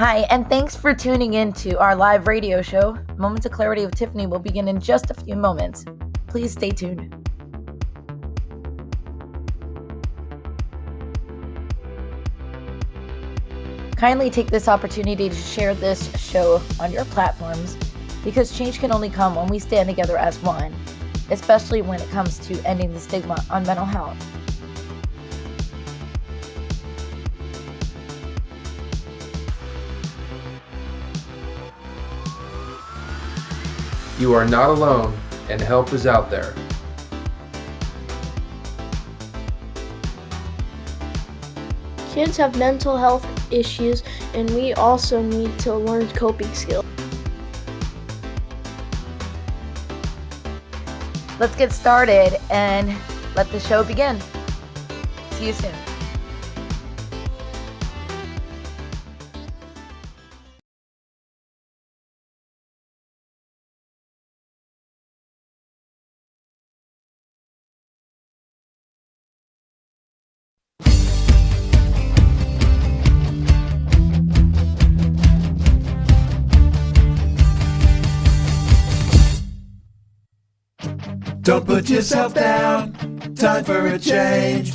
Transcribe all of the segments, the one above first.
Hi, and thanks for tuning in to our live radio show. Moments of Clarity with Tiffany will begin in just a few moments. Please stay tuned. Kindly take this opportunity to share this show on your platforms because change can only come when we stand together as one, especially when it comes to ending the stigma on mental health. You are not alone, and help is out there. Kids have mental health issues, and we also need to learn coping skills. Let's get started and let the show begin. See you soon. Don't put yourself down, time for a change.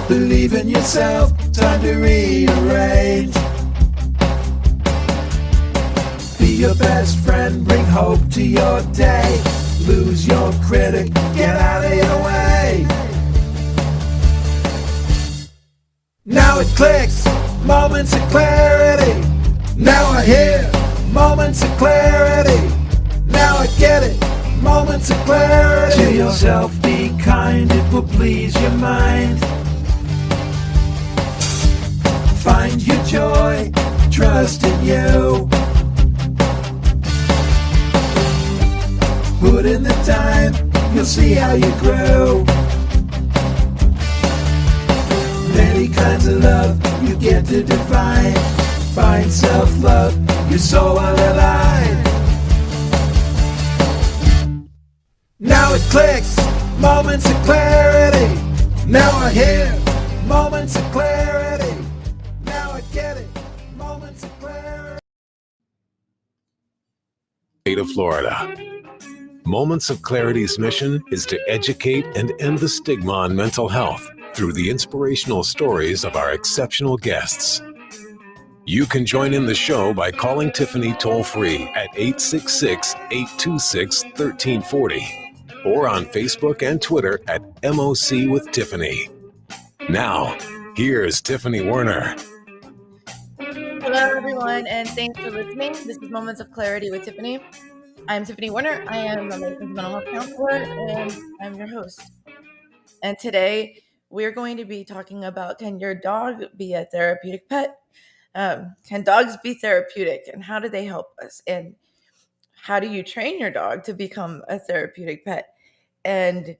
Believe in yourself, time to rearrange. Be your best friend, bring hope to your day. Lose your critic, get out of your way. Now it clicks, moments of clarity. Now I hear moments of clarity. Now I get it, moments of clarity. To yourself be kind, it will please your mind. Find your joy, trust in you. Put in the time, you'll see how you grow. Many kinds of love you get to define. Find self-love, you're so alive. Now it clicks, moments of clarity. Now I hear moments of clarity. Now I get it, moments of clarity. State of Florida. Moments of Clarity's mission is to educate and end the stigma on mental health through the inspirational stories of our exceptional guests. You can join in the show by calling Tiffany toll-free at 866-826-1340 or on Facebook and Twitter at MOC with Tiffany. Now, here's Tiffany Werner. Hello, everyone, and thanks for listening. This is Moments of Clarity with Tiffany. I'm Tiffany Werner. I am a licensed mental health counselor, and I'm your host. And today, we're going to be talking about, can your dog be a therapeutic pet? Can dogs be therapeutic, and how do they help us? And how do you train your dog to become a therapeutic pet? And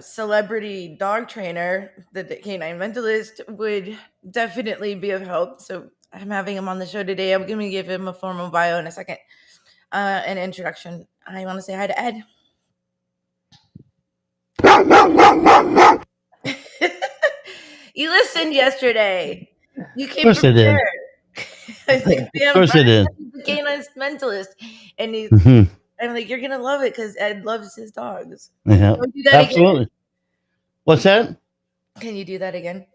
celebrity dog trainer, the canine mentalist, would definitely be of help. So I'm having him on the show today. I'm going to give him a formal bio in a second, an introduction. I want to say hi to Ed. You listened yesterday. You came prepared. I was like, of course I did. The canine mentalist, and he's. I'm like, you're gonna love it because Ed loves his dogs. Yeah, absolutely. Again? What's that? Can you do that again?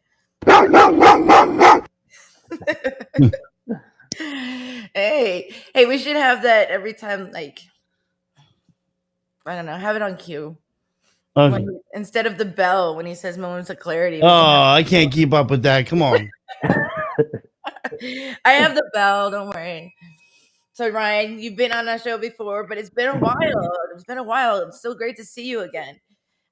Hey, we should have that every time. Like, I don't know, have it on cue. Instead of the bell when he says moments of clarity. Oh, I can't keep up with that. Come on. I have the bell. Don't worry. So Ryan, you've been on our show before, but it's been a while. It's still great to see you again.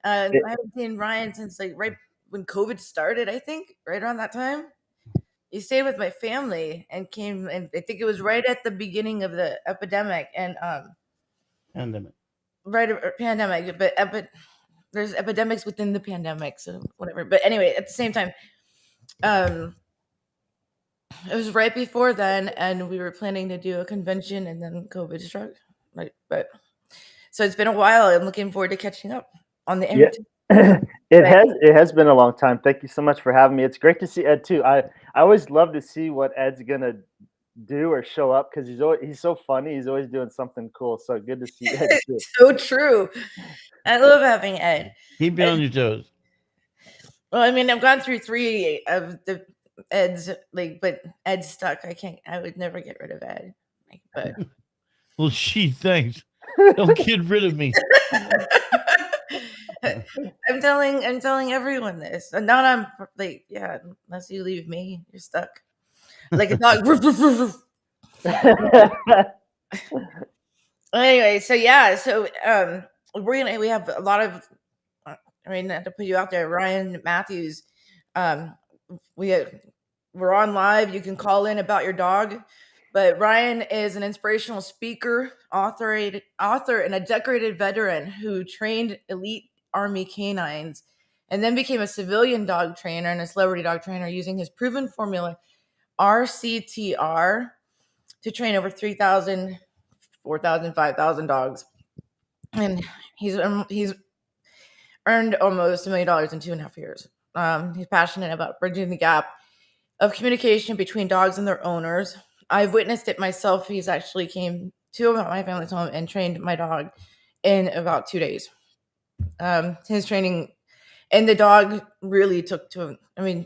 I haven't seen Ryan since like right when COVID started, I think, right around that time. You stayed with my family and came, and I think it was right at the beginning of the epidemic and pandemic. Right, pandemic, but there's epidemics within the pandemic, so whatever. But anyway, at the same time, it was right before then, and we were planning to do a convention, and then COVID struck. Right, but so it's been a while. I'm looking forward to catching up on the internet. It has been a long time. Thank you so much for having me. It's great to see Ed too. I always love to see what Ed's gonna do or show up because he's so funny. He's always doing something cool. So good to see Ed too. So true. I love having Ed. Keep you on your toes. Well, I mean, I've gone through 3 of the Eds, but Ed's stuck. I would never get rid of Ed. But Well, gee, thanks. Don't get rid of me. I'm telling everyone this. And not on yeah, unless you leave me, you're stuck. Like a dog. Roof, roof, roof, roof. Anyway, so yeah, we have a lot of not to put you out there, Ryan Matthews. Um we're on live. You can call in about your dog. But Ryan is an inspirational speaker, author, and a decorated veteran who trained elite Army canines and then became a civilian dog trainer and a celebrity dog trainer using his proven formula RCTR to train over 3,000, 4,000, 5,000 dogs. And he's earned almost $1 million in 2.5 years. He's passionate about bridging the gap of communication between dogs and their owners. I've witnessed it myself. He's actually came to my family's home and trained my dog in about 2 days. His training and the dog really took to him. I mean,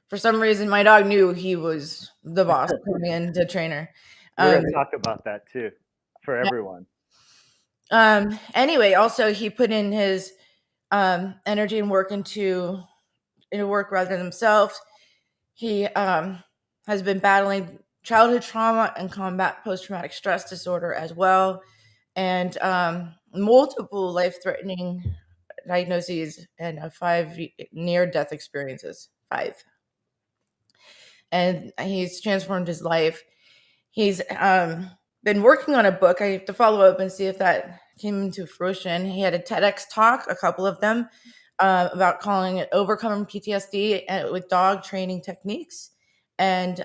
for some reason, my dog knew he was the boss coming in to trainer. We're gonna talk about that too for everyone. Anyway, also he put in his energy and work into work rather than himself. He has been battling childhood trauma and combat post-traumatic stress disorder as well, and multiple life-threatening diagnoses and 5 near-death experiences. 5. And he's transformed his life. He's been working on a book. I have to follow up and see if that came into fruition. He had a TEDx talk, a couple of them, about calling it Overcoming PTSD with Dog Training Techniques, and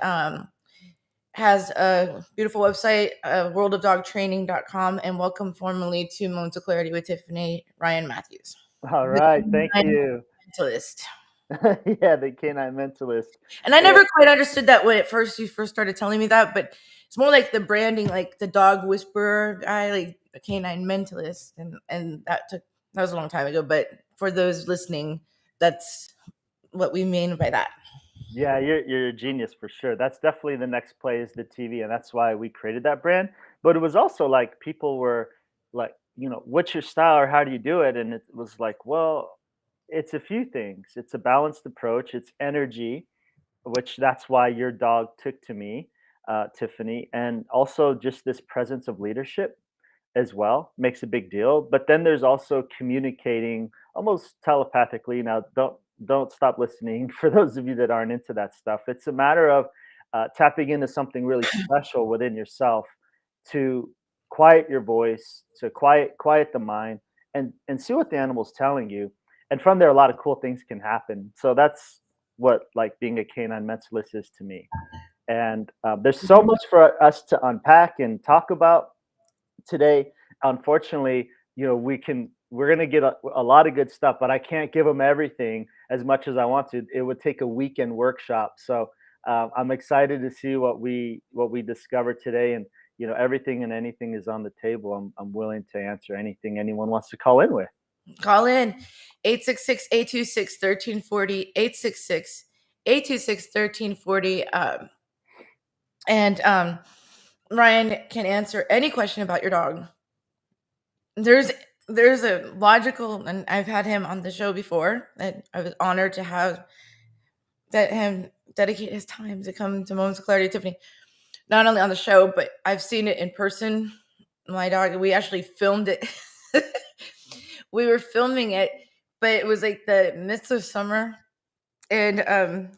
has a beautiful website, worldofdogtraining.com, and welcome formally to Moments of Clarity with Tiffany, Ryan Matthews. All right, thank you. Mentalist. Yeah, the canine mentalist. And I never quite understood that when you first started telling me that, but it's more like the branding, like the dog whisperer guy, like a canine mentalist, and that was a long time ago. But for those listening, that's what we mean by that. Yeah, you're a genius for sure. That's definitely the next play is the TV, and that's why we created that brand. But it was also like people were like, what's your style or how do you do it? And it was like, well, it's a few things. It's a balanced approach. It's energy, which that's why your dog took to me, Tiffany, and also just this presence of leadership as well makes a big deal. But then there's also communicating almost telepathically. Now, don't stop listening for those of you that aren't into that stuff. It's a matter of tapping into something really special within yourself to quiet your voice, to quiet the mind, and see what the animal's telling you. And from there, a lot of cool things can happen. So that's what like being a canine mentalist is to me. And there's so much for us to unpack and talk about today. Unfortunately, we're gonna get a lot of good stuff, but I can't give them everything as much as I want to. It would take a weekend workshop. So I'm excited to see what we discover today. And everything and anything is on the table. I'm willing to answer anything anyone wants to call in with. Call in 866-826-1340, 866-826-1340. And Ryan can answer any question about your dog. There's a logical, and I've had him on the show before, and I was honored to have him dedicate his time to come to Moments of Clarity, Tiffany. Not only on the show, but I've seen it in person. My dog, we actually filmed it. We were filming it, but it was like the midst of summer, and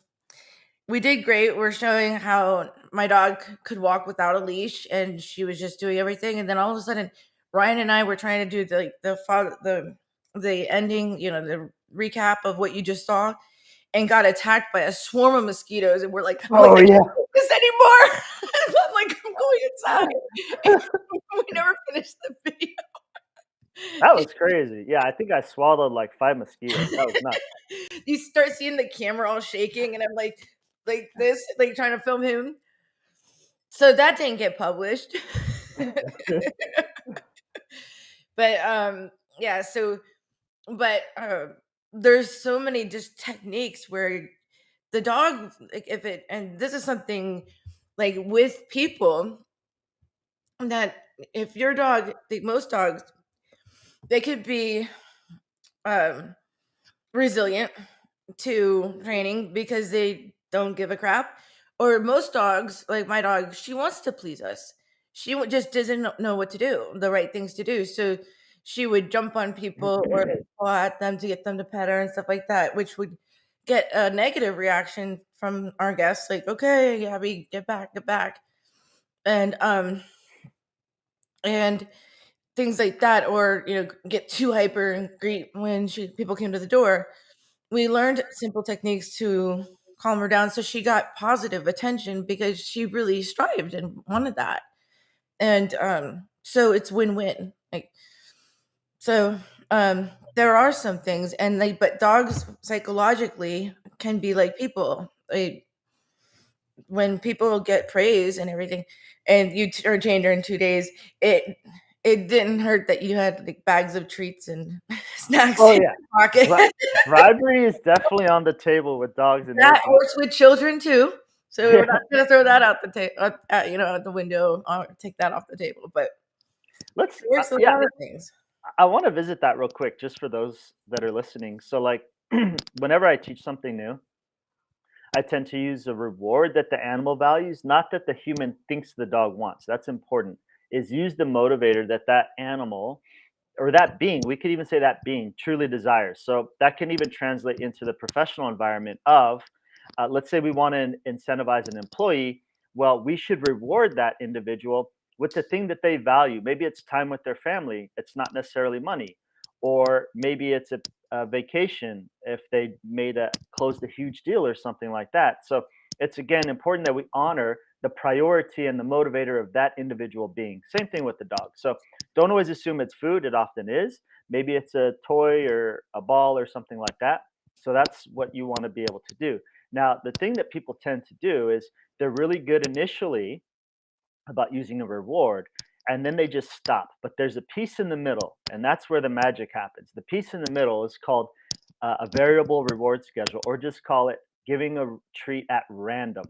we did great. We're showing how my dog could walk without a leash, and she was just doing everything. And then all of a sudden, Ryan and I were trying to do the ending, the recap of what you just saw, and got attacked by a swarm of mosquitoes. And we're like, Oh, I yeah. can't do this anymore. I'm like, I'm going inside. We never finished the video. That was crazy. Yeah, I think I swallowed like 5 mosquitoes. That was nuts. You start seeing the camera all shaking, and I'm like this, like trying to film him. So that didn't get published. But yeah, so but there's so many just techniques where the dog, like if it, and this is something like with people, that if your dog, like most dogs, they could be um resilient to training because they don't give a crap. Or most dogs, like my dog, she wants to please us. She just doesn't know what to do, the right things to do. So she would jump on people or like, paw at them to get them to pet her and stuff like that, which would get a negative reaction from our guests, like, okay, Abby, get back, get back. And things like that, or get too hyper and greet when people came to the door. We learned simple techniques to calm her down, so she got positive attention because she really strived and wanted that. And so it's win-win. Like, so there are some things, and like, but dogs psychologically can be like people. Like, when people get praise and everything, and you trained her in 2 days, it didn't hurt that you had like bags of treats and snacks Oh in yeah, your pocket. bribery is definitely on the table with dogs and That everything. works with children too. So we're Yeah. not going to throw that out the table, out the window, or take that off the table. But Let's it works with a yeah, lot of things. I want to visit that real quick just for those that are listening. So like whenever I teach something new, I tend to use a reward that the animal values, not that the human thinks the dog wants. That's important. Is use the motivator that that animal or that being, we could even say that being truly desires. So that can even translate into the professional environment of, let's say we want to incentivize an employee. Well, we should reward that individual with the thing that they value. Maybe it's time with their family. It's not necessarily money, or maybe it's a vacation if they closed a huge deal or something like that. So it's again important that we honor the priority and the motivator of that individual being. Same thing with the dog. So don't always assume it's food. It often is. Maybe it's a toy or a ball or something like that. So that's what you want to be able to do. Now, the thing that people tend to do is they're really good initially about using a reward, and then they just stop. But there's a piece in the middle, and that's where the magic happens. The piece in the middle is called a variable reward schedule, or just call it giving a treat at random.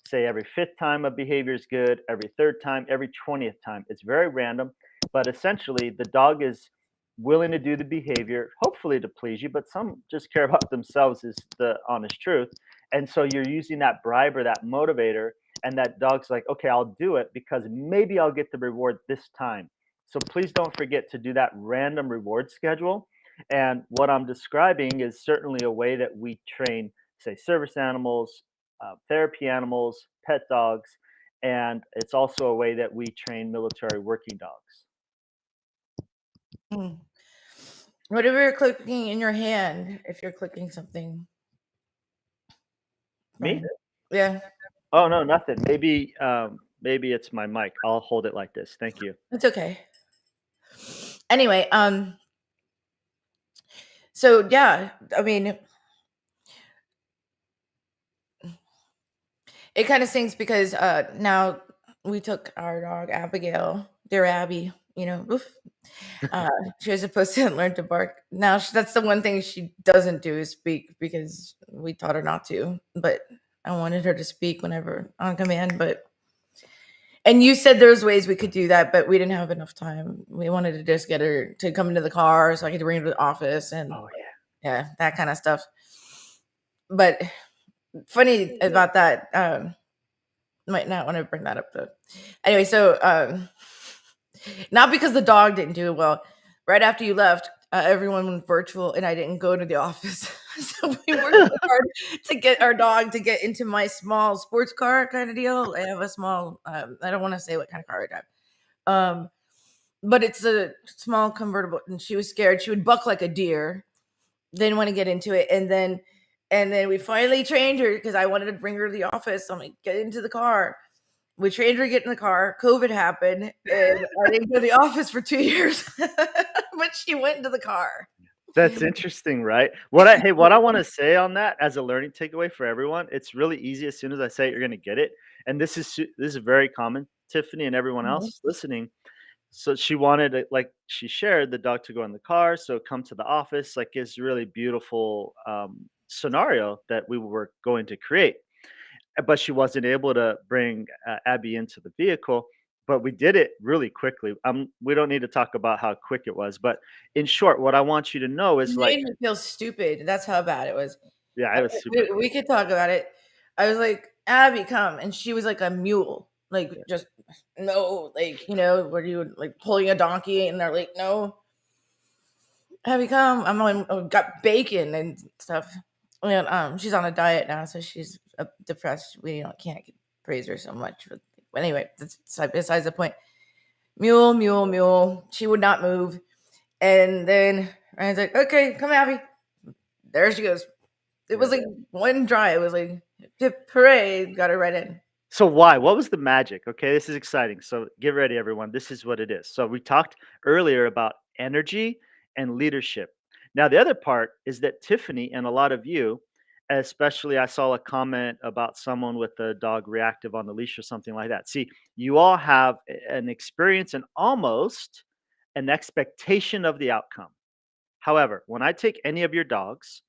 Say every fifth time a behavior is good, every third time, every 20th time. It's very random, but essentially the dog is willing to do the behavior, hopefully to please you, but some just care about themselves, is the honest truth. And so you're using that bribe or that motivator, and that dog's like, okay, I'll do it because maybe I'll get the reward this time. So please don't forget to do that random reward schedule. And what I'm describing is certainly a way that we train, say, service animals, therapy animals, pet dogs, and it's also a way that we train military working dogs. Mm. Whatever you're clicking in your hand, if you're clicking something. Me? Yeah, Oh no, nothing. Maybe it's my mic. I'll hold it like this. Thank you. it's okay. Anyway, so yeah, I mean, it kind of stinks because now we took our dog Abigail, dear Abby, oof. Uh, she was supposed to learn to bark. Now that's the one thing she doesn't do, is speak, because we taught her not to. But I wanted her to speak whenever on command. And you said there's ways we could do that, but we didn't have enough time. We wanted to just get her to come into the car so I could bring her to the office and Oh yeah. yeah, that kind of stuff. But funny about that, might not want to bring that up though. Anyway, so not because the dog didn't do well. Right after you left, everyone went virtual, and I didn't go to the office. So we worked really hard to get our dog to get into my small sports car kind of deal. I have a small, I don't want to say what kind of car I drive, but it's a small convertible, and she was scared. She would buck like a deer, didn't want to get into it, and then we finally trained her because I wanted to bring her to the office. I'm like, get into the car. We trained her to get in the car. COVID happened, and I didn't go to the office for 2 years. but she went into the car. That's interesting, right? What I want to say on that as a learning takeaway for everyone, it's really easy. As soon as I say it, you're going to get it. And this is very common, Tiffany and everyone Mhm. else listening. So she wanted it, like she shared, the dog to go in the car, so come to the office, like it's really beautiful scenario that we were going to create. But she wasn't able to bring Abby into the vehicle. But we did it really quickly. We don't need to talk about how quick it was, but in short, what I want you to know It is like, made me feel stupid. That's how bad it was. yeah, Uh, it was super we quick. could talk about it. I was like, "Abby, come," and she was like a mule, like Yeah. just no, like where you would like pulling a donkey, and they're like, "No, Abby, come." I'm on, got bacon and stuff, and she's on a diet now, so she's depressed. We can't praise her so much, but anyway, that's besides the point. Mule, mule, mule. She would not move, and then Ryan's like, "Okay, come, Abby." There she goes. It Yeah. was like one dry. It was like hip parade, got her right in. So why? What was the magic? Okay, this is exciting. So get ready, everyone. This is what it is. So we talked earlier about energy and leadership. Now, the other part is that Tiffany and a lot of you, especially I saw a comment about someone with a dog reactive on the leash or something like that. See, you all have an experience and almost an expectation of the outcome. However, when I take any of your dogs,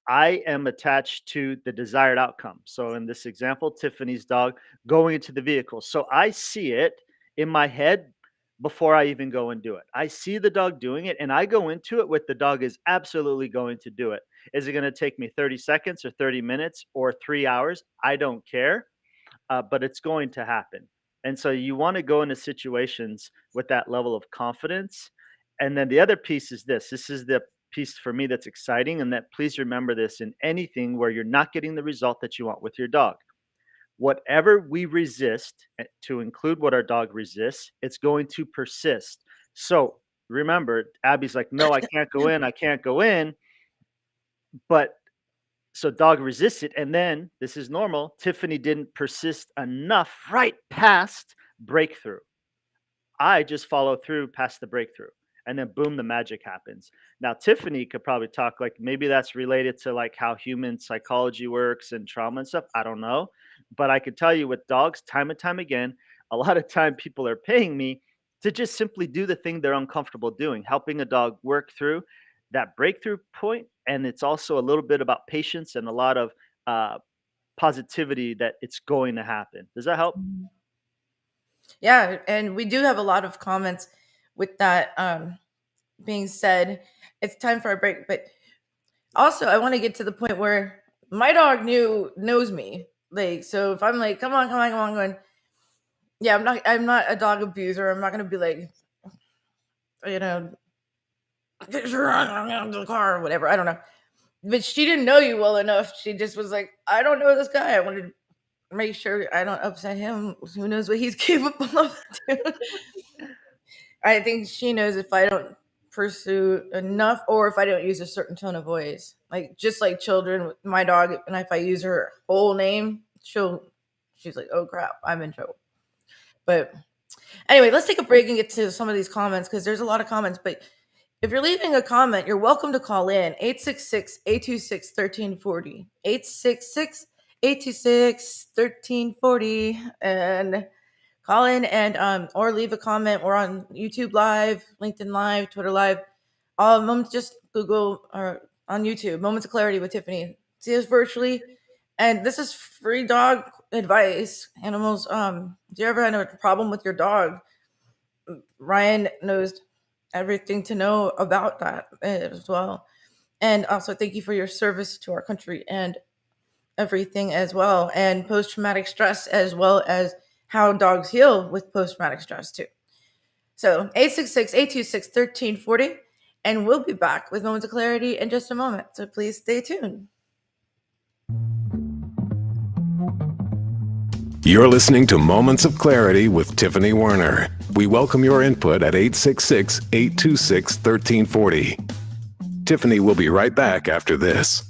I am attached to the desired outcome. So in this example, Tiffany's dog going into the vehicle. So I see it in my head before I even go and do it. I see the dog doing it and I go into it with the dog is absolutely going to do it. Is it going to take me 30 seconds or 30 minutes or 3 hours? I don't care, but it's going to happen. And so you want to go into situations with that level of confidence. And then the other piece is this. This is the piece for me that's exciting. And that please remember this in anything where you're not getting the result that you want with your dog. Whatever we resist, to include what our dog resists, it's going to persist. So remember, Abby's like, no, I can't go in. I can't go in. But so dog resisted, and then this is normal. Tiffany didn't persist enough right past breakthrough. I just follow through past the breakthrough. And then boom, the magic happens. Now, Tiffany could probably talk like maybe that's related to like how human psychology works and trauma and stuff. I don't know. But I could tell you with dogs, time and time again, a lot of time people are paying me to just simply do the thing they're uncomfortable doing, helping a dog work through that breakthrough point. And it's also a little bit about patience and a lot of positivity that it's going to happen. Does that help? Yeah, and we do have a lot of comments with that being said. It's time for a break, but also I want to get to the point where my dog knows me. Like, so if I'm like, come on, come on, come on, going, yeah, I'm not a dog abuser. I'm not gonna be like, you know, get your run out of the car or whatever. I don't know. But she didn't know you well enough. She just was like, I don't know this guy. I wanted to make sure I don't upset him. Who knows what he's capable of doing. I think she knows if I don't pursue enough or if I don't use a certain tone of voice. Like just like children with my dog, and if I use her whole name, she's like, oh crap, I'm in trouble. But anyway, let's take a break and get to some of these comments because there's a lot of comments. But if you're leaving a comment, you're welcome to call in 866-826-1340. 866-826-1340. And call in and or leave a comment. We're on YouTube Live, LinkedIn Live, Twitter Live. All of them, just Google or on YouTube, Moments of Clarity with Tiffany. See us virtually. And this is free dog advice. Animals, do you ever have a problem with your dog? Ryan knows everything to know about that as well. And also thank you for your service to our country and everything as well. And post-traumatic stress as well as how dogs heal with post-traumatic stress too. So 866-826-1340. And we'll be back with Moments of Clarity in just a moment. So please stay tuned. You're listening to Moments of Clarity with Tiffany Werner. We welcome your input at 866-826-1340. Tiffany will be right back after this.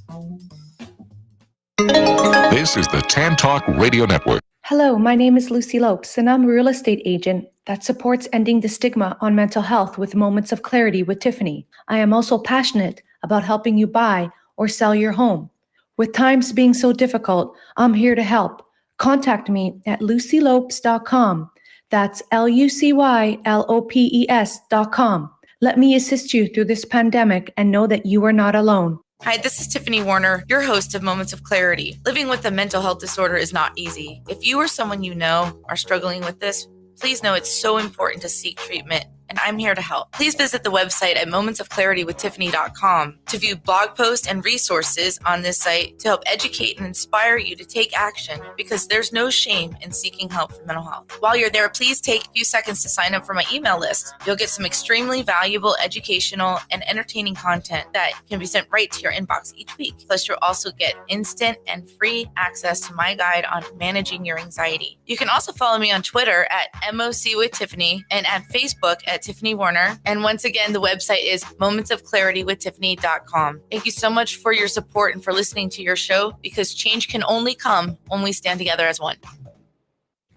This is the Tan Talk Radio Network. Hello, my name is Lucy Lopes, and I'm a real estate agent that supports ending the stigma on mental health with Moments of Clarity with Tiffany. I am also passionate about helping you buy or sell your home. With times being so difficult, I'm here to help. Contact me at lucylopes.com. That's LUCYLOPES.com. Let me assist you through this pandemic and know that you are not alone. Hi, this is Tiffany Warner, your host of Moments of Clarity. Living with a mental health disorder is not easy. If you or someone you know are struggling with this, please know it's so important to seek treatment, and I'm here to help. Please visit the website at momentsofclaritywithtiffany.com to view blog posts and resources on this site to help educate and inspire you to take action, because there's no shame in seeking help for mental health. While you're there, please take a few seconds to sign up for my email list. You'll get some extremely valuable educational and entertaining content that can be sent right to your inbox each week. Plus, you'll also get instant and free access to my guide on managing your anxiety. You can also follow me on Twitter at MOC with Tiffany and at Facebook at Tiffany Warner. And once again, the website is momentsofclaritywithtiffany.com. Thank you so much for your support and for listening to your show, because change can only come when we stand together as one.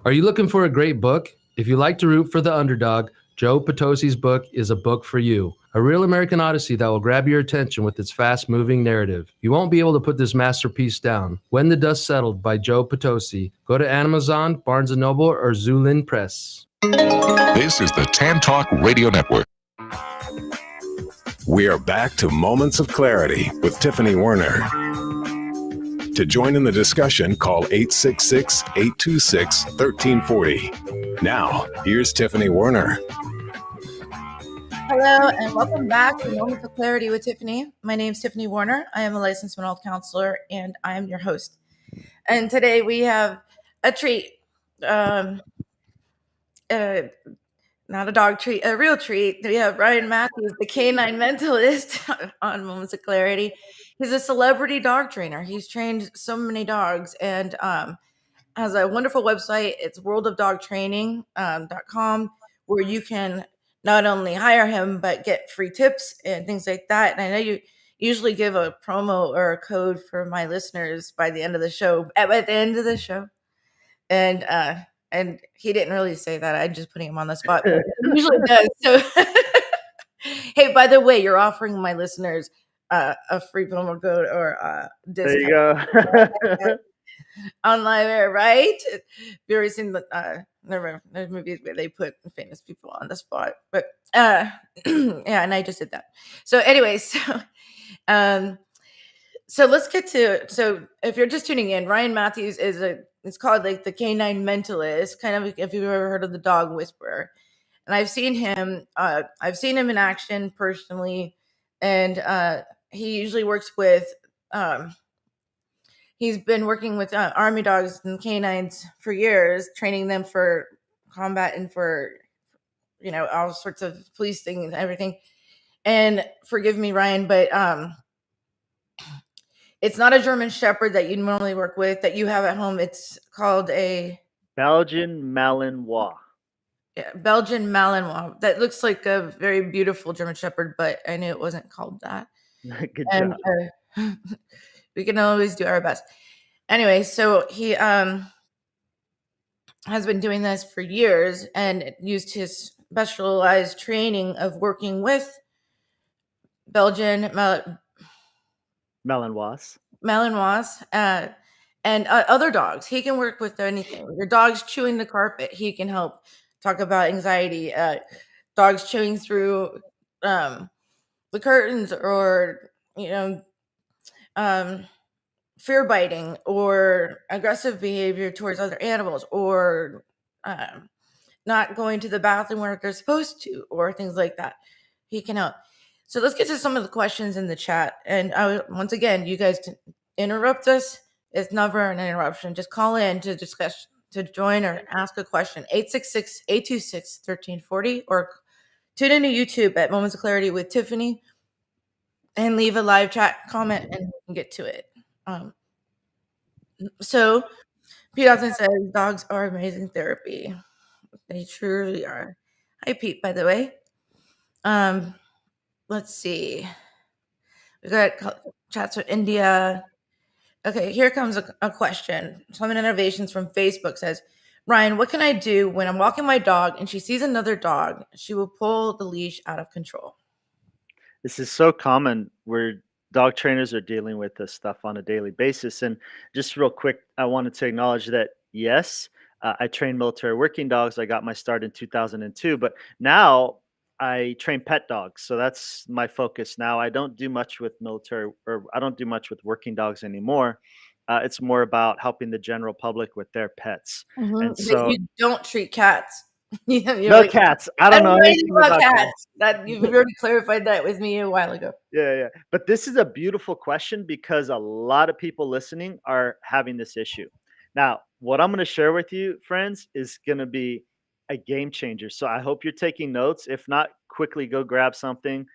Are you looking for a great book? If you like to root for the underdog, Joe Potosi's book is a book for you. A real American odyssey that will grab your attention with its fast-moving narrative. You won't be able to put this masterpiece down. When the Dust Settled by Joe Potosi. Go to Amazon, Barnes & Noble, or Zulin Press. This is the Tan Talk Radio Network. We are back to Moments of Clarity with Tiffany Warner. To join in the discussion, call 866-826-1340. Now, here's Tiffany Warner. Hello, and welcome back to Moments of Clarity with Tiffany. My name is Tiffany Warner. I am a licensed mental health counselor, and I am your host. And today we have a treat. Not a dog treat, a real treat. We have Ryan Matthews, the canine mentalist, on Moments of Clarity. He's a celebrity dog trainer. He's trained so many dogs, and has a wonderful website. It's worldofdogtraining.com, where you can not only hire him, but get free tips and things like that. And I know you usually give a promo or a code for my listeners by the end of the show, at the end of the show. And he didn't really say that. I'm just putting him on the spot. But he usually does. So, hey, by the way, you're offering my listeners a free promo code or a discount. There you go. On live air, right? Have you ever seen the there's movies where they put famous people on the spot? But yeah, and I just did that. So anyway, so let's get to, so if you're just tuning in, Ryan Matthews it's called like the canine mentalist, kind of, if you've ever heard of the dog whisperer. And I've seen him in action personally, and he usually works with he's been working with army dogs and canines for years, training them for combat and for, all sorts of police things and everything. And forgive me, Ryan, but it's not a German Shepherd that you normally work with, that you have at home. It's called a Belgian Malinois. Yeah, Belgian Malinois. That looks like a very beautiful German Shepherd, but I knew it wasn't called that. Good And job. we can always do our best. Anyway, so he has been doing this for years and used his specialized training of working with Belgian Malinois. And other dogs. He can work with anything. Your dog's chewing the carpet, he can help talk about anxiety. Dogs chewing through the curtains, or fear biting or aggressive behavior towards other animals, or not going to the bathroom where they're supposed to, or things like that. He can help. So let's get to some of the questions in the chat. And once again, you guys can interrupt us. It's never an interruption. Just call in to discuss, to join, or ask a question. 866-826-1340, or tune into YouTube at Moments of Clarity with Tiffany and leave a live chat comment, and we can get to it. So Pete often says dogs are amazing therapy. They truly are. Hi, Pete, by the way. Let's see. We got chats from India. Okay, here comes a question. Some innovations from Facebook says, Ryan, what can I do when I'm walking my dog and she sees another dog? She will pull the leash out of control. This is so common where dog trainers are dealing with this stuff on a daily basis. And just real quick, I wanted to acknowledge that yes, I train military working dogs. I got my start in 2002, but now I train pet dogs. So that's my focus now. I don't do much with military, or I don't do much with working dogs anymore. It's more about helping the general public with their pets. And But so, you don't treat cats. You're no like, cats. I I don't don't know know anything anything about about cats. cats. That you've already clarified that with me a while ago. Yeah, yeah. But this is a beautiful question because a lot of people listening are having this issue. Now, what I'm going to share with you, friends, is going to be a game changer. So I hope you're taking notes. If not, quickly go grab something.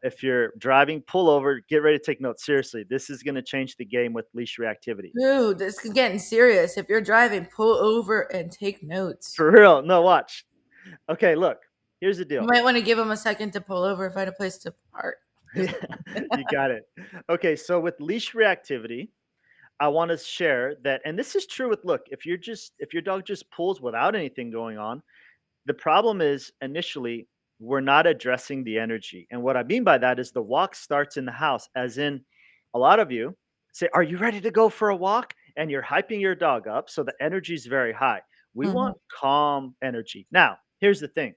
If you're driving, pull over, get ready to take notes. Seriously, this is going to change the game with leash reactivity. Dude, this is getting serious. If you're driving, pull over and take notes. For real. No, watch. Okay, look, here's the You deal. might want to give them a second to pull over, find a place to park. Yeah, you got it. Okay, so with leash reactivity, I want to share that, and this is true with look, if your dog just pulls without anything going on, the problem is initially we're not addressing the energy. And what I mean by that is the walk starts in the house, as in a lot of you say, are you ready to go for a walk? And you're hyping your dog up. So the energy is very high. We Mhm. want calm energy. Now, here's the thing.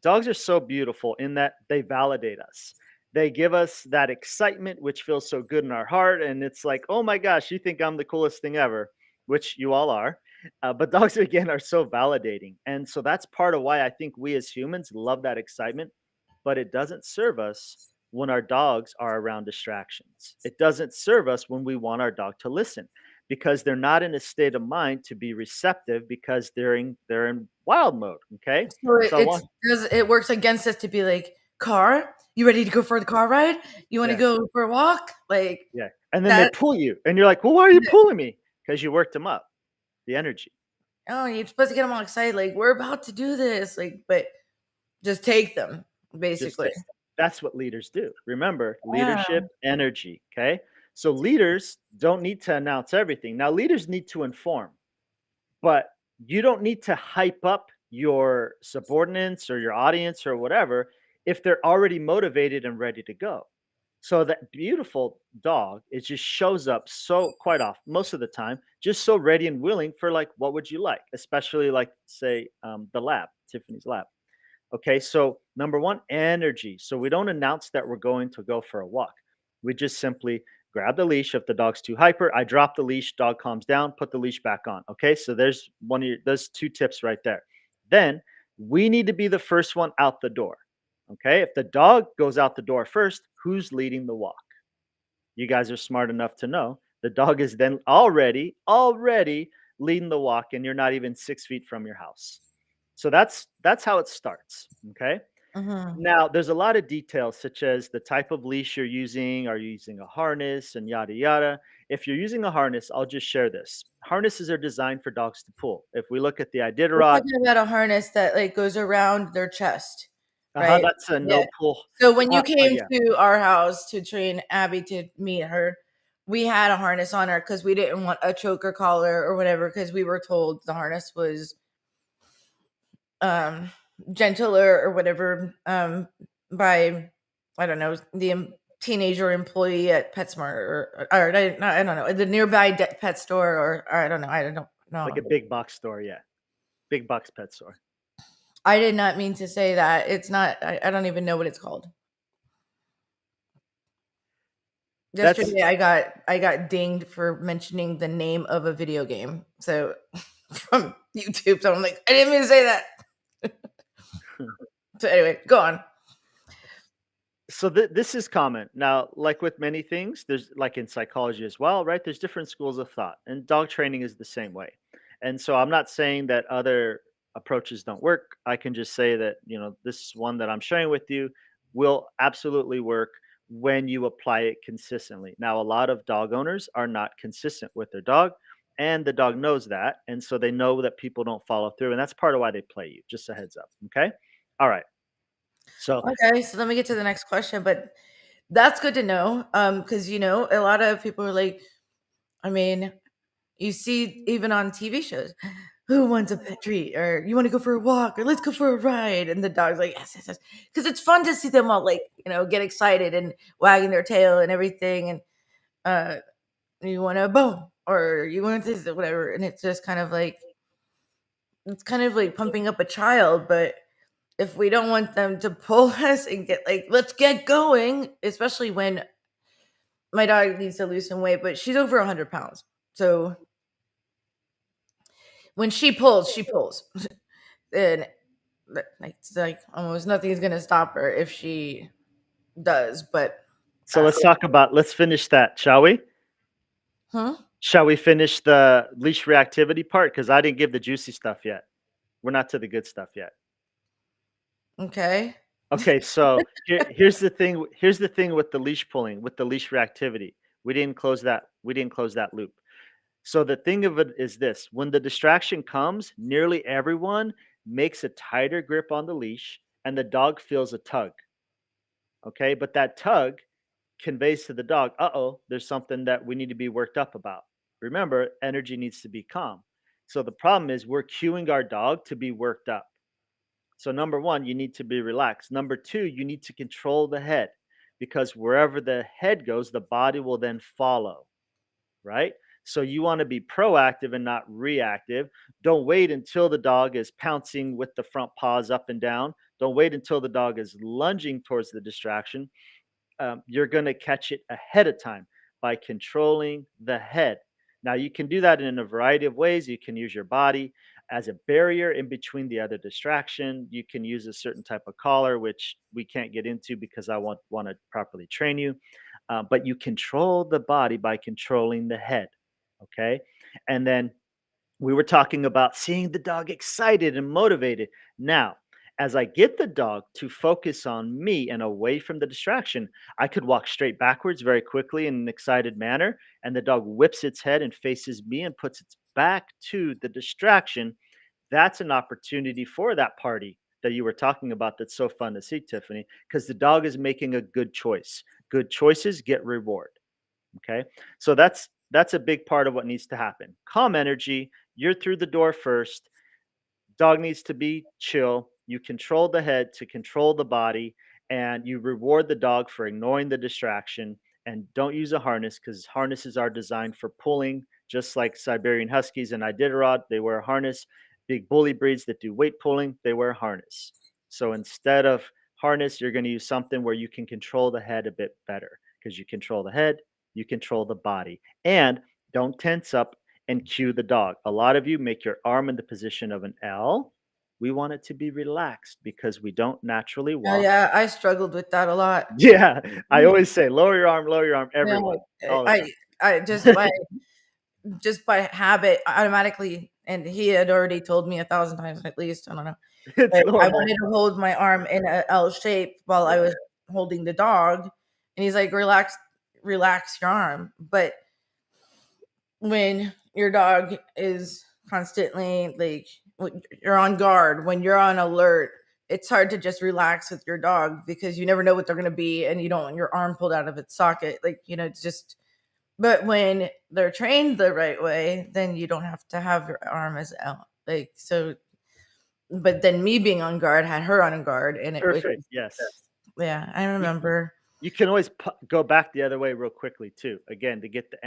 Dogs are so beautiful in that they validate us. They give us that excitement, which feels so good in our heart. And it's like, oh my gosh, you think I'm the coolest thing ever, which you all are. But dogs, again, are so validating. And so that's part of why I think we as humans love that excitement, but it doesn't serve us when our dogs are around distractions. It doesn't serve us when we want our dog to listen because they're not in a state of mind to be receptive because they're in wild mode. Okay. So So I want it works against us to be like, car, you ready to go for the car ride? You want to yeah, go for a walk? Like yeah. And then they that. pull you, and you're like, "Well, why are you pulling me?" Because you worked them up, the energy. Oh, you're supposed to get them all excited, like we're about to do this, like, but just take them, Just basically. that's what leaders do. Remember, Yeah. leadership, energy. Okay, so leaders don't need to announce everything. Now, leaders need to inform, but you don't need to hype up your subordinates or your audience or whatever if they're already motivated and ready to go. So that beautiful dog, it just shows up so quite often, most of the time, just so ready and willing for like, what would you like? Especially like, say, the lab, Tiffany's lab. Okay, so number one, energy. So we don't announce that we're going to go for a walk. We just simply grab the leash. If the dog's too hyper, I drop the leash, dog calms down, put the leash back on. Okay, so there's two tips right there. Then we need to be the first one out the door. Okay, if the dog goes out the door first, who's leading the walk? You guys are smart enough to know the dog is then already leading the walk, and you're not even 6 feet from your house. So that's how it starts. Okay. Mhm. Now there's a lot of details such as the type of leash you're using. Are you using a harness and yada yada? If you're using a harness, I'll just share this. Harnesses are designed for dogs to pull. If we look at the We're Iditarod, talking about a harness that, like, goes around their chest, right? that's a Yeah. no pull. So when you came Yeah. to our house to train Abby to meet her, we had a harness on her because we didn't want a choker collar or whatever because we were told the harness was um gentler or whatever by I don't know the teenager employee at PetSmart or I don't know the nearby pet store or I don't know Like a big box store. Yeah. Big box pet store. I did not mean to say that. It's not. I don't even know what it's called. That's Yesterday, I got dinged for mentioning the name of a video game. So from YouTube, so I'm like, I didn't mean to say that. So anyway, go on. so this is common now, like with many things, there's like in psychology as well, right? There's different schools of thought, and dog training is the same way. And so I'm not saying that other approaches don't work. I can just say that, this one that I'm sharing with you will absolutely work when you apply it consistently. Now, a lot of dog owners are not consistent with their dog, and the dog knows that, and so they know that people don't follow through, and that's part of why they play you. Just a heads up. Okay. All right. So Okay, so let me get to the next question, but that's good to know. Because a lot of people are like, I mean, you see even on TV shows, who wants a pet treat, or you want to go for a walk, or let's go for a ride, and the dog's like, yes, yes, yes, because it's fun to see them all like, get excited and wagging their tail and everything, and uh you want a bone, or you want this or whatever, and it's kind of like pumping up a child. But if we don't want them to pull us and get like, let's get going, especially when my dog needs to lose some weight, but she's over 100 pounds, so when she pulls. And it's like almost nothing's gonna stop her if she does. But So let's finish that, shall we? huh? Shall we finish the leash reactivity part? Because I didn't give the juicy stuff yet. We're not to the good stuff yet. Okay. Okay, so here's the thing. Here's the thing with the leash pulling, with the leash reactivity. We didn't close that. We didn't close that loop. So the thing of it is this: when the distraction comes, nearly everyone makes a tighter grip on the leash, and the dog feels a tug. Okay, but that tug conveys to the dog, uh-oh, there's something that we need to be worked up about. Remember, energy needs to be calm. So the problem is we're cueing our dog to be worked up. So number one, you need to be relaxed. Number two, you need to control the head, because wherever the head goes, the body will then follow, right? So you want to be proactive and not reactive. Don't wait until the dog is pouncing with the front paws up and down. Don't wait until the dog is lunging towards the distraction. You're going to catch it ahead of time by controlling the head. Now, you can do that in a variety of ways. You can use your body as a barrier in between the other distraction. You can use a certain type of collar, which we can't get into because I want to properly train you. But you control the body by controlling the head. Okay. And then we were talking about seeing the dog excited and motivated. Now, as I get the dog to focus on me and away from the distraction, I could walk straight backwards very quickly in an excited manner, and the dog whips its head and faces me and puts its back to the distraction. That's an opportunity for that party that you were talking about that's so fun to see, Tiffany, because the dog is making a good choice. Good choices get reward. Okay. So that's a big part of what needs to happen. Calm energy. You're through the door first. Dog needs to be chill. You control the head to control the body, and you reward the dog for ignoring the distraction. And don't use a harness, because harnesses are designed for pulling, just like Siberian Huskies and Iditarod. They wear a harness. Big bully breeds that do weight pulling, they wear a harness. So instead of harness, you're going to use something where you can control the head a bit better, because you control the head, you control the body. And don't tense up and cue the dog. A lot of you make your arm in the position of an L. We want it to be relaxed because we don't naturally Oh walk. yeah, I struggled with that a lot. Yeah, I always say lower your arm, Yeah, everyone, all the I time. I just by habit automatically, and he had already told me 1,000 times at least. I don't know. It's But I normal. wanted to hold my arm in a L shape while I was holding the dog, and he's like, relax your arm. But when your dog is constantly like, you're on guard, when you're on alert, it's hard to just relax with your dog because you never know what they're going to be, and you don't want your arm pulled out of its socket. Like, it's just. But when they're trained the right way, then you don't have to have your arm as out. Like, so, but then me being on guard had her on guard, and it was, Perfect. Yes. yeah, I You, remember. you can always go back the other way real quickly too. Again, to get the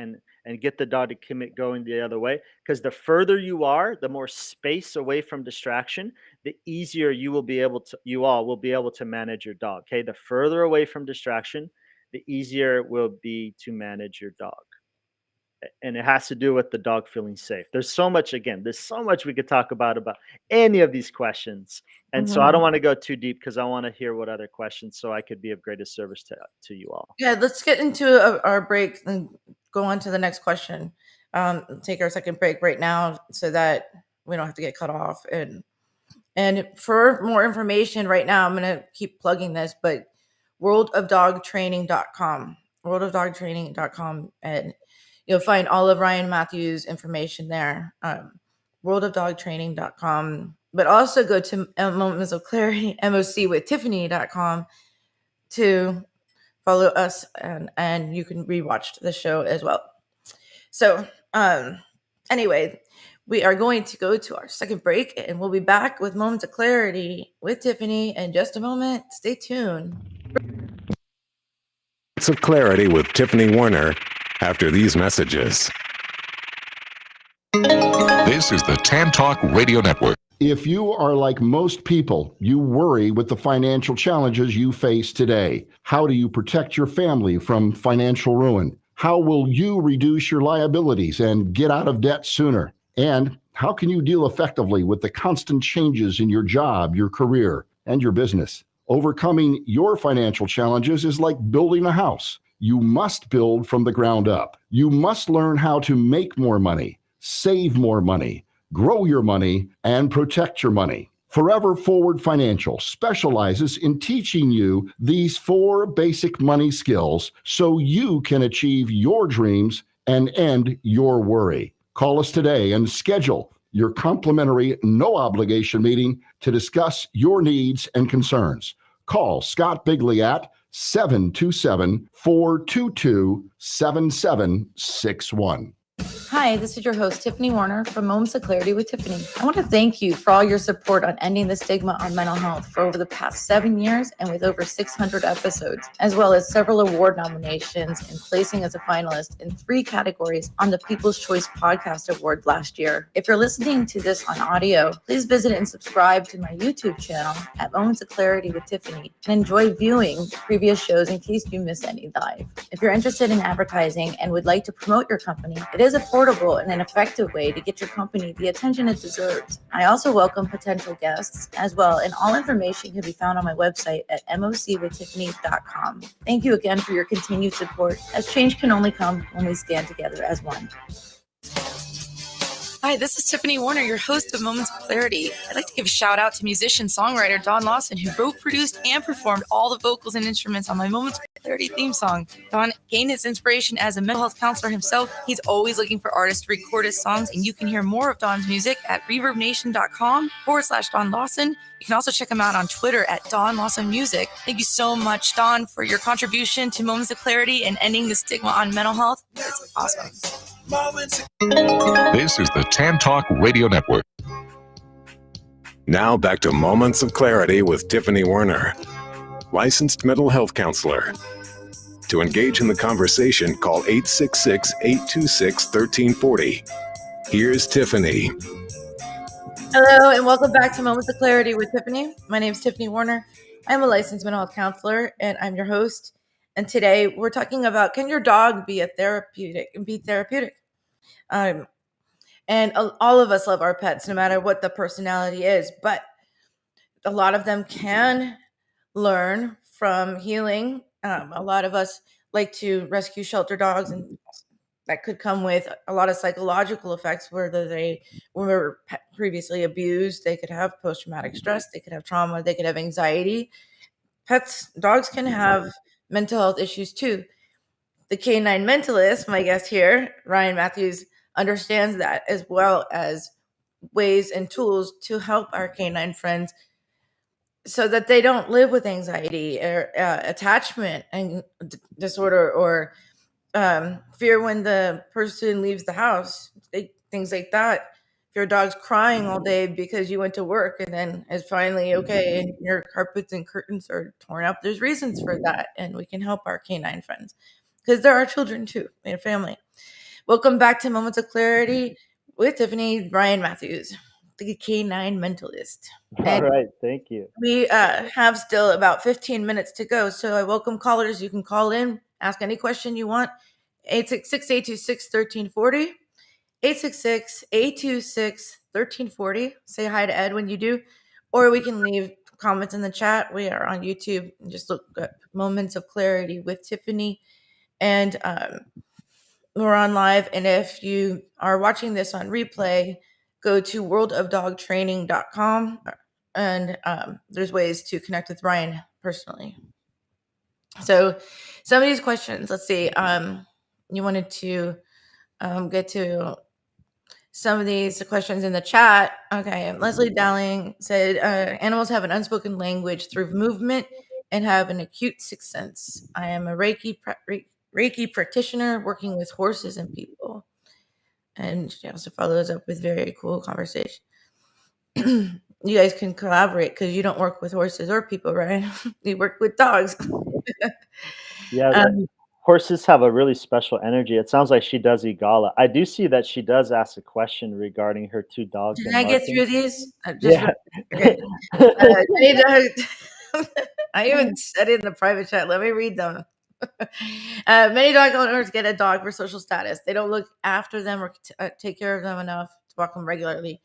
and get the dog to commit going the other way. Because the further you are, the more space away from distraction, the easier you all will be able to manage your dog. Okay. The further away from distraction, the easier it will be to manage your dog. And it has to do with the dog feeling safe. There's so much we could talk about any of these questions. And so I don't Mhm. want to go too deep because I want to hear what other questions so I could be of greatest service to you all. Yeah, let's get into our break and go on to the next question. Take our second break right now so that we don't have to get cut off. And for more information right now, I'm going to keep plugging this, but worldofdogtraining.com, worldofdogtraining.com, and you'll find all of Ryan Matthews' information there. Worldofdogtraining.com, but also go to Moments of Clarity, mocwithtiffany.com, to follow us, and you can rewatch the show as well. So, anyway, we are going to go to our second break, and we'll be back with Moments of Clarity with Tiffany in just a moment. Stay tuned. Moments of Clarity with Tiffany Warner after these messages. This is the Tan Talk Radio Network. If you are like most people, you worry with the financial challenges you face today. How do you protect your family from financial ruin? How will you reduce your liabilities and get out of debt sooner? And how can you deal effectively with the constant changes in your job, your career, and your business? Overcoming your financial challenges is like building a house. You must build from the ground up. You must learn how to make more money, save more money, grow your money, and protect your money. Forever Forward Financial specializes in teaching you these 4 basic money skills so you can achieve your dreams and end your worry. Call us today and schedule your complimentary, no obligation meeting to discuss your needs and concerns. Call Scott Bigley at 727-422-7761. Hi, this is your host, Tiffany Warner from Moments of Clarity with Tiffany. I want to thank you for all your support on ending the stigma on mental health for over the past 7 years and with over 600 episodes, as well as several award nominations and placing as a finalist in 3 categories on the People's Choice Podcast Award last year. If you're listening to this on audio, please visit and subscribe to my YouTube channel at Moments of Clarity with Tiffany and enjoy viewing previous shows in case you miss any live. If you're interested in advertising and would like to promote your company, it is affordable and an effective way to get your company the attention it deserves. I also welcome potential guests as well, and all information can be found on my website at mocwithtiffany.com. Thank you again for your continued support, as change can only come when we stand together as one. Hi, this is Tiffany Warner, your host of Moments of Clarity. I'd like to give a shout out to musician-songwriter Don Lawson, who wrote, produced, and performed all the vocals and instruments on my Moments of Clarity theme song. Don gained his inspiration as a mental health counselor himself. He's always looking for artists to record his songs, and you can hear more of Don's music at reverbnation.com/Don Lawson. You can also check him out on Twitter at Don Lawson Music. Thank you so much, Don, for your contribution to Moments of Clarity and ending the stigma on mental health. It's awesome. This is the Tan Talk Radio Network. Now back to Moments of Clarity with Tiffany Warner, licensed mental health counselor. To engage in the conversation, call 866-826-1340. Here's Tiffany. Hello, and welcome back to Moments of Clarity with Tiffany. My name is Tiffany Warner. I'm a licensed mental health counselor, and I'm your host. And today we're talking about, can your dog be therapeutic? And all of us love our pets, no matter what the personality is. But a lot of them can learn from healing. A lot of us like to rescue shelter dogs, and that could come with a lot of psychological effects, whether they were previously abused, they could have post-traumatic stress, they could have trauma, they could have anxiety. Dogs can have mental health issues too. The canine mentalist, my guest here, Ryan Matthews, understands that, as well as ways and tools to help our canine friends so that they don't live with anxiety or attachment and disorder or fear when the person leaves the house, things like that. If your dog's crying all day because you went to work and then is finally okay and your carpets and curtains are torn up, there's reasons for that, and we can help our canine friends because there are children too and family. Welcome back to Moments of Clarity with Tiffany, Ryan Matthews, the canine mentalist. All right, thank you. We have still about 15 minutes to go, so I welcome callers. You can call in, ask any question you want. 866-826-1340. 866-826-1340. Say hi to Ed when you do, or we can leave comments in the chat. We are on YouTube. Just look at Moments of Clarity with Tiffany, and we're on live. And if you are watching this on replay, go to worldofdogtraining.com, and there's ways to connect with Ryan personally. So some of these questions, let's see. You wanted to get to some of these questions in the chat. Okay, Leslie Dowling said, animals have an unspoken language through movement and have an acute sixth sense. I am a Reiki practitioner working with horses and people. And she also follows up with very cool conversation. You guys can collaborate because you don't work with horses or people, right? You work with dogs. Yeah, the um, horses have a really special energy. It sounds like she does Igala. I do see that she does ask a question regarding her two dogs can and I get marking. through these? Just Yeah. okay. Many dog. I even said it in the private chat. Let me read them. Many dog owners get a dog for social status. They don't look after them or take care of them enough to walk them regularly.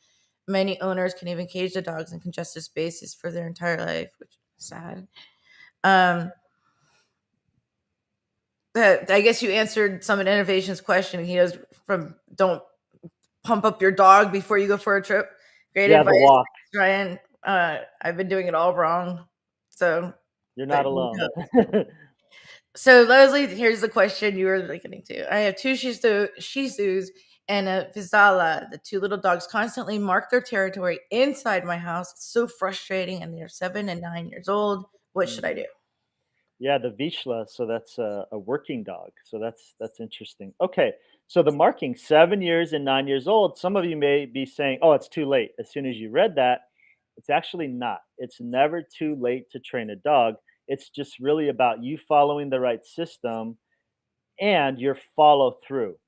Many owners can even cage the dogs in congested spaces for their entire life, which is sad. Um, I guess you answered some of Innovation's question. He goes from don't pump up your dog before you go for a trip. Great Yeah, the advice, walk. Ryan. I've been doing it all wrong. So, You're but not alone. so Leslie, here's the question you were getting to. I have two Shih Tzus and a Vizsla. The two little dogs constantly mark their territory inside my house. It's so frustrating, and they're 7 and 9 years old. What should I Mhm. do? Yeah, the Vizsla, so that's a working dog. So that's interesting. Okay, so the marking 7 years and 9 years old. Some of you may be saying, "Oh, it's too late." As soon as you read that, it's actually not. It's never too late to train a dog. It's just really about you following the right system and your follow through. Mm,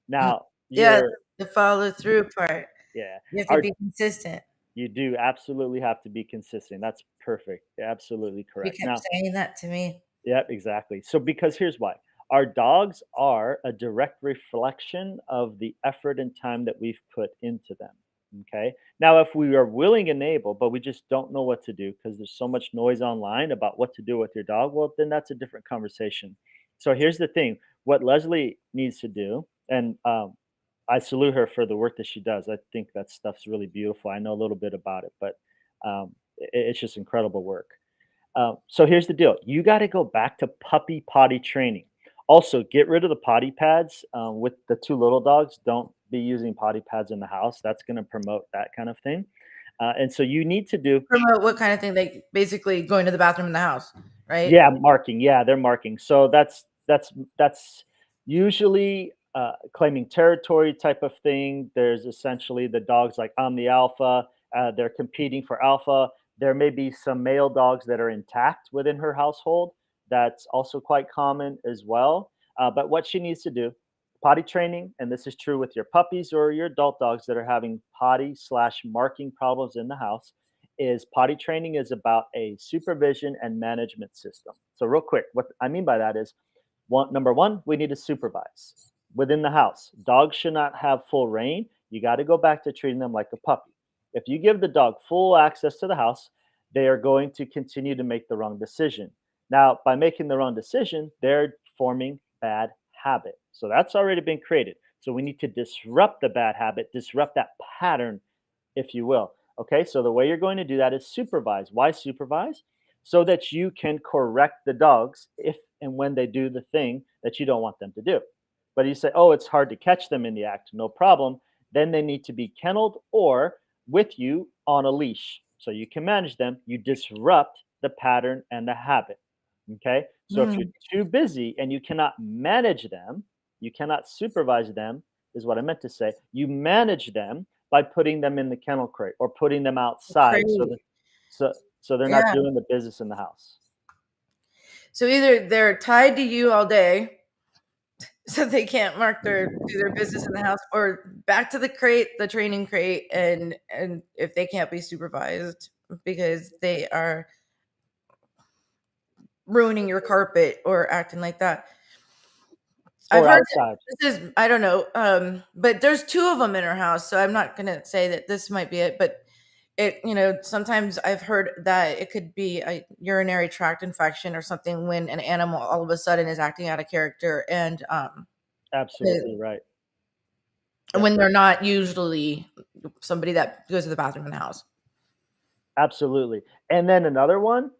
Now, yeah, your the follow through part. yeah, You have to our be consistent. you do absolutely have to be consistent. That's perfect. Absolutely You correct. kept Now, saying that to me. yeah, exactly. So, because here's why our dogs are a direct reflection of the effort and time that we've put into them. Okay. Now, if we are willing and able, but we just don't know what to do because there's so much noise online about what to do with your dog, well, then that's a different conversation. So, here's the thing what Leslie needs to do, and I salute her for the work that she does. I think that stuff's really beautiful. I know a little bit about it, but it's just incredible work. So here's the deal. You got to go back to puppy potty training. Also, get rid of the potty pads with the two little dogs. Don't be using potty pads in the house. That's going to promote that kind of thing. And so you need to do, Promote what kind of thing? They basically going to the bathroom in the house, right? yeah, marking. Yeah, they're marking. So that's usually claiming territory type of thing. There's essentially the dogs like I'm the alpha. They're competing for alpha. There may be some male dogs that are intact within her household. That's also quite common as well. But what she needs to do, potty training, and this is true with your puppies or your adult dogs that are having potty slash marking problems in the house, is potty training is about a supervision and management system. So, real quick, what I mean by that is number one, we need to supervise within the house. Dogs should not have full reign. You got to go back to treating them like a puppy. If you give the dog full access to the house, they are going to continue to make the wrong decision. Now, by making the wrong decision, they're forming bad habit. So that's already been created. So we need to disrupt the bad habit, disrupt that pattern, if you will. Okay, so the way you're going to do that is supervise. Why supervise? So that you can correct the dogs if and when they do the thing that you don't want them to do. But you say, oh, it's hard to catch them in the act, no problem. Then they need to be kenneled or with you on a leash so you can manage them. You disrupt the pattern and the habit. Okay, so if you're Mm, too busy and you cannot manage them, you cannot supervise them, is what I meant to say. You manage them by putting them in the kennel crate or putting them outside so great. that so so they're not Yeah. doing the business in the house. So either they're tied to you all day, so they can't do their business in the house, or back to the crate, the training crate, and if they can't be supervised because they are ruining your carpet or acting like that. I've Or heard outside. this is I don't know, but there's two of them in our house, so I'm not gonna say that this might be it, but sometimes I've heard that it could be a urinary tract infection or something when an animal all of a sudden is acting out of character and Absolutely right. Yep. when they're not usually somebody that goes to the bathroom in the house. Absolutely. And then another one,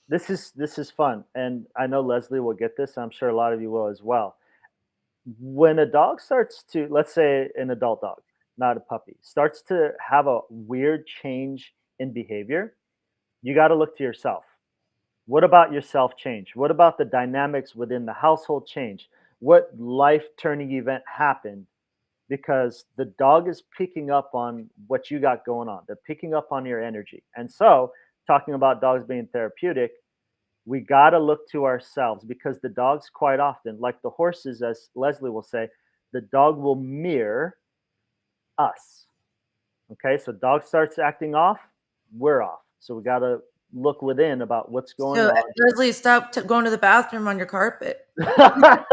this is fun. And I know Leslie will get this. I'm sure a lot of you will as well. When a dog starts to, let's say an adult dog, not a puppy, starts to have a weird change in behavior, you got to look to yourself. What about yourself change? What about the dynamics within the household change? What life turning event happened? because the dog is picking up on what you got going on. They're picking up on your energy. And so, talking about dogs being therapeutic, we got to look to ourselves because the dogs, quite often, like the horses, as Leslie will say, the dog will mirror us. Okay, so dog starts acting off, we're off. So we got to look within about what's going So, on. Leslie, stop going to the bathroom on your carpet. You're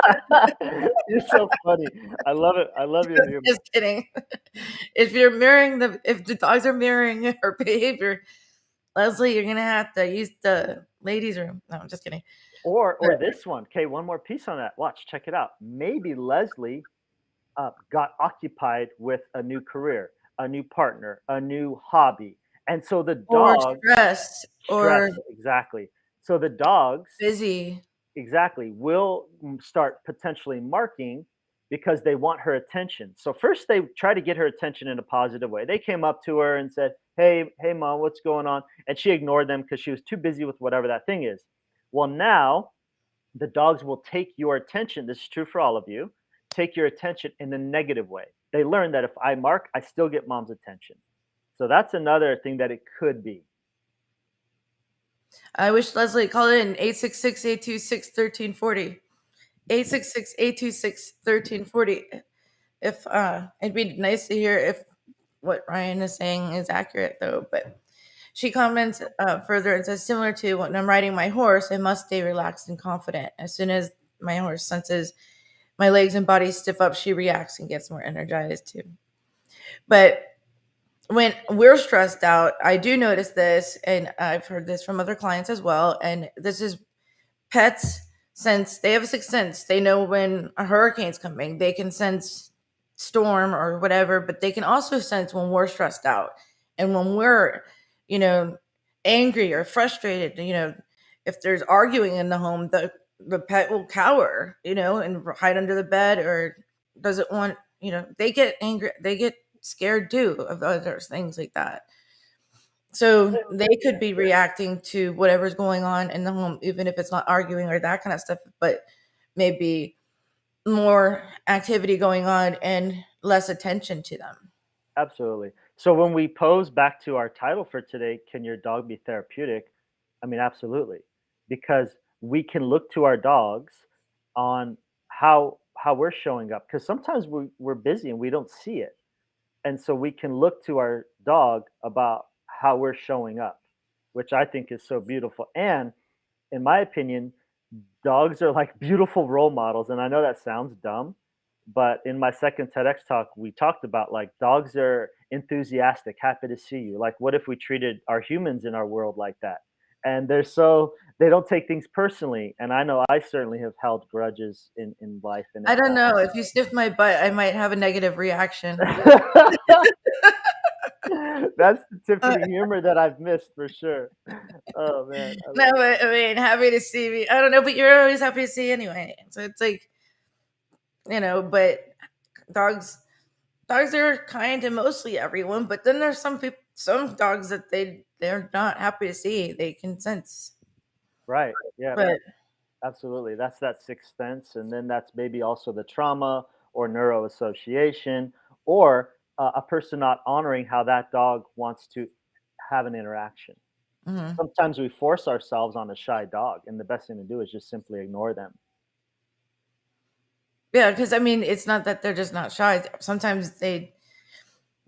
so funny. I love it. I love your humor. Just kidding. If the dogs are mirroring her behavior, Leslie, you're gonna have to use the ladies' room. No, I'm just kidding. Or this one. Okay, one more piece on that. Watch, check it out. Maybe Leslie got occupied with a new career, a new partner, a new hobby, and so the Or dog stressed, or exactly. So the dogs busy. exactly will start potentially marking because they want her attention. So first they try to get her attention in a positive way. They came up to her and said, hey mom, what's going on?" And she ignored them because she was too busy with whatever that thing is. Well, now the dogs will take your attention. This is true for all of you. Take your attention in a negative way. They learn that if I mark, I still get mom's attention. So that's another thing that it could be. I wish Leslie called in 866-826-1340. 866-826-1340. If it'd be nice to hear if what Ryan is saying is accurate though, but she comments further and says, similar to when I'm riding my horse, I must stay relaxed and confident. As soon as my horse senses my legs and body stiff up, she reacts and gets more energized too. But when we're stressed out, I do notice this, and I've heard this from other clients as well. And this is pets sense, they have a sixth sense. They know when a hurricane's coming. They can sense storm or whatever, but they can also sense when we're stressed out and when we're, angry or frustrated. If there's arguing in the home, the pet will cower, and hide under the bed or doesn't want, they get angry, they get scared too of other things like that. So they could be reacting to whatever's going on in the home, even if it's not arguing or that kind of stuff, but maybe more activity going on and less attention to them. Absolutely. So when we pose back to our title for today, can your dog be therapeutic? I mean, absolutely. Because we can look to our dogs on how we're showing up. Because sometimes we're busy and we don't see it. And so we can look to our dog about how we're showing up, which I think is so beautiful. And in my opinion, dogs are like beautiful role models. And I know that sounds dumb, but in my second TEDx talk, we talked about like dogs are enthusiastic, happy to see you. Like, what if we treated our humans in our world like that? And they don't take things personally. And I know I certainly have held grudges in life. And I don't know. If you sniff my butt, I might have a negative reaction. That's the Tiffany humor that I've missed for sure. Oh man. No, but I mean, happy to see me. I don't know, but you're always happy to see anyway. So it's like, but dogs are kind to mostly everyone, but then there's some dogs that they're not happy to see. They can sense. Right. Yeah. But absolutely. That's that sixth sense. And then that's maybe also the trauma or neuroassociation or a person not honoring how that dog wants to have an interaction. mm-hmm. Sometimes we force ourselves on a shy dog, and the best thing to do is just simply ignore them. Yeah, because I mean, it's not that they're just not shy. Sometimes they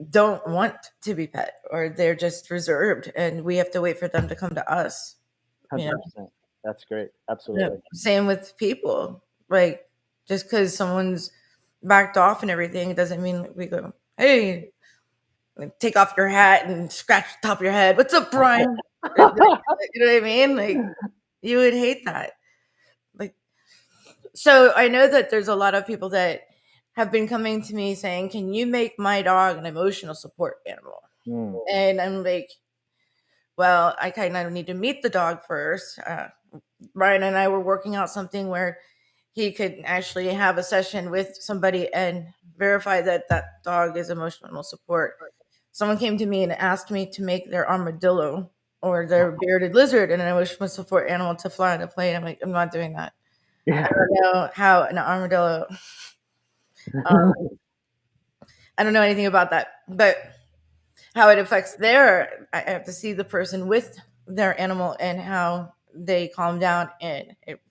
don't want to be pet or they're just reserved and we have to wait for them to come to us. 100%. That's great. Absolutely. Same with people. Like, just because someone's backed off and everything doesn't mean we go, hey, take off your hat and scratch the top of your head. What's up, Brian? You know what I mean? Like, you would hate that. Like, so I know that there's a lot of people that have been coming to me saying, can you make my dog an emotional support animal? And I'm like, well, I kind of need to meet the dog first. Brian and I were working out something where he could actually have a session with somebody and verify that that dog is emotional support. Someone came to me and asked me to make their armadillo or their bearded lizard an emotional support animal to fly on a plane. I'm like, I'm not doing that. Yeah. I don't know how an armadillo I don't know anything about that, but how it affects I have to see the person with their animal and how they calm down, and it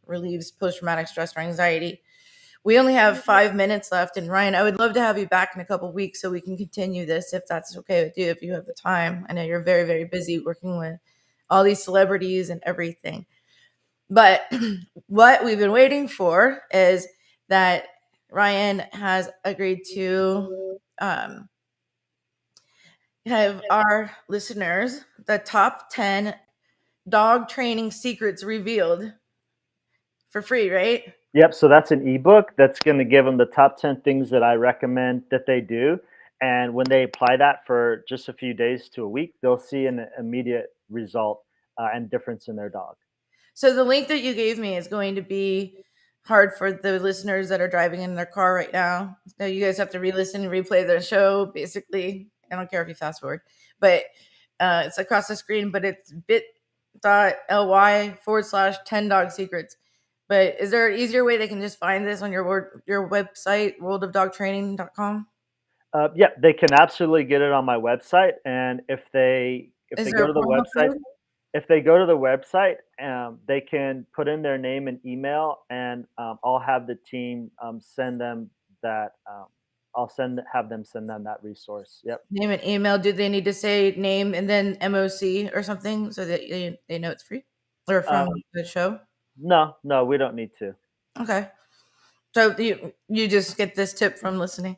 relieves post-traumatic stress or anxiety. We only have 5 minutes left, and Ryan, I would love to have you back in a couple weeks so we can continue this if that's okay with you, if you have the time. I know you're very, very busy working with all these celebrities and everything. But what we've been waiting for is that Ryan has agreed to have our listeners the top 10 dog training secrets revealed for free, right? Yep. So that's an ebook that's going to give them the top 10 things that I recommend that they do. And when they apply that for just a few days to a week, they'll see an immediate result and difference in their dog. So the link that you gave me is going to be hard for the listeners that are driving in their car right now. So you guys have to re-listen and replay the show. Basically, I don't care if you fast forward, but it's across the screen. But it's bit.ly/10 dog secrets. But is there an easier way they can just find this on your website, worldofdogtraining.com? Yeah, they can absolutely get it on my website, and if they go to the website. If they go to the website, they can put in their name and email, and I'll have the team send them that. Have them send them that resource. Yep. Name and email. Do they need to say name and then MOC or something so that they know it's free or from the show? No, we don't need to. Okay. So you just get this tip from listening.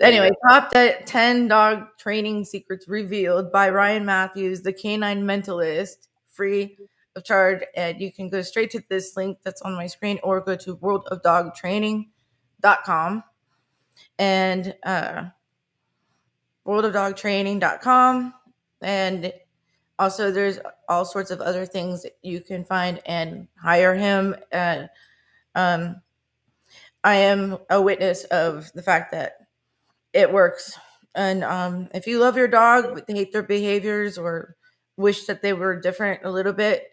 Anyway, top 10 dog training secrets revealed by Ryan Matthews, the canine mentalist, free of charge. And you can go straight to this link that's on my screen or go to worldofdogtraining.com and worldofdogtraining.com. And also there's all sorts of other things that you can find and hire him. And I am a witness of the fact that it works. And if you love your dog but hate their behaviors or wish that they were different a little bit,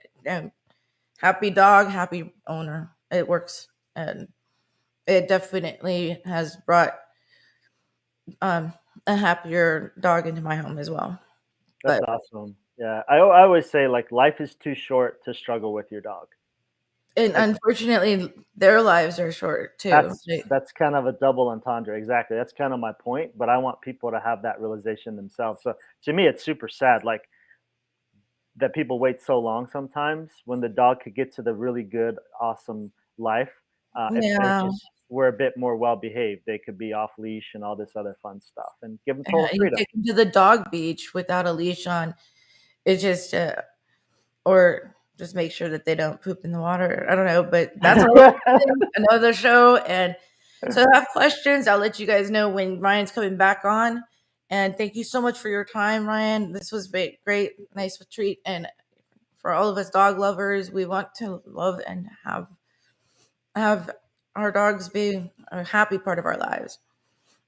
happy dog, happy owner. It works. And it definitely has brought a happier dog into my home as well. That's awesome. Yeah. I always say, like, life is too short to struggle with your dog. And unfortunately, their lives are short too. That's kind of a double entendre. Exactly. That's kind of my point. But I want people to have that realization themselves. So to me, it's super sad, like, that people wait so long sometimes when the dog could get to the really good, awesome life. If they just were a bit more well behaved, they could be off leash and all this other fun stuff, and give them total freedom. Take them to the dog beach without a leash on. It's just or just make sure that they don't poop in the water. I don't know, but that's another show. And so if I have questions, I'll let you guys know when Ryan's coming back on. And thank you so much for your time, Ryan. This was great, nice treat. And for all of us dog lovers, we want to love and have our dogs be a happy part of our lives.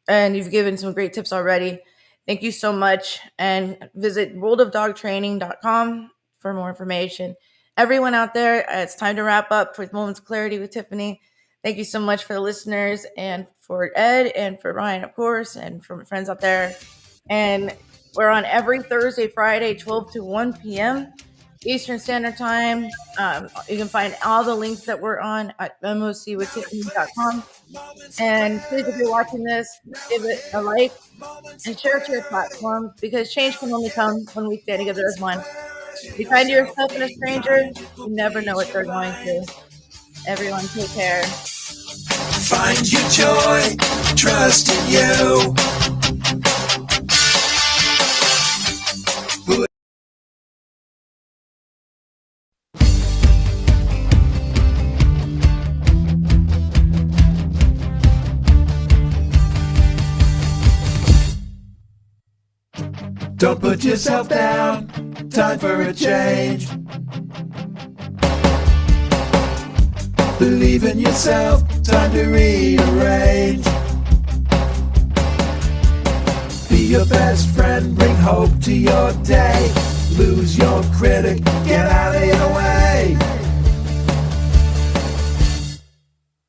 And you've given some great tips already. Thank you so much. And visit worldofdogtraining.com for more information. Everyone out there, it's time to wrap up with Moments of Clarity with Tiffany. Thank you so much for the listeners and for Ed and for Ryan, of course, and for my friends out there. And we're on every Thursday, Friday, 12 to 1 p.m. Eastern Standard Time. You can find all the links that we're on at mocwithtiffany.com. And please, if you're watching this, give it a like and share it to your platform, because change can only come when we stand together as one. Be kind to yourself and a stranger. You never know what they're going through. Everyone, take care. Find your joy, trust in you. Don't put yourself down, time for a change. Believe in yourself, time to rearrange. Be your best friend, bring hope to your day. Lose your critic, get out of your way.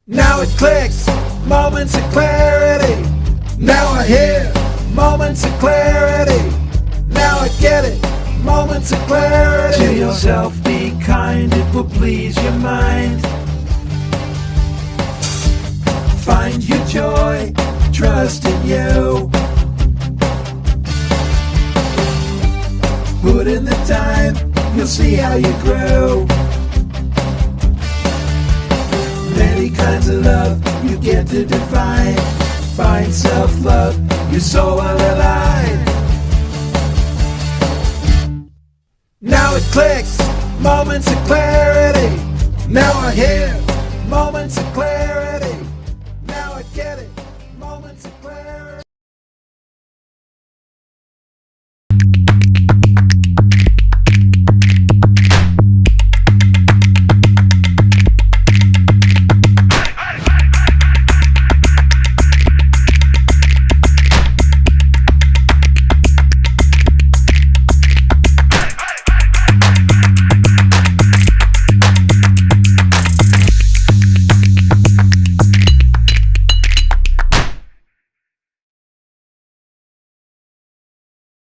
Now it clicks, moments of clarity. Now I hear moments of clarity. Now I get it, moments of clarity. To yourself be kind, it will please your mind. Find your joy, trust in you. Put in the time, you'll see how you grow. Many kinds of love you get to define. Find self-love, you're so alive. Now it clicks, moments of clarity. Now I hear moments of clarity.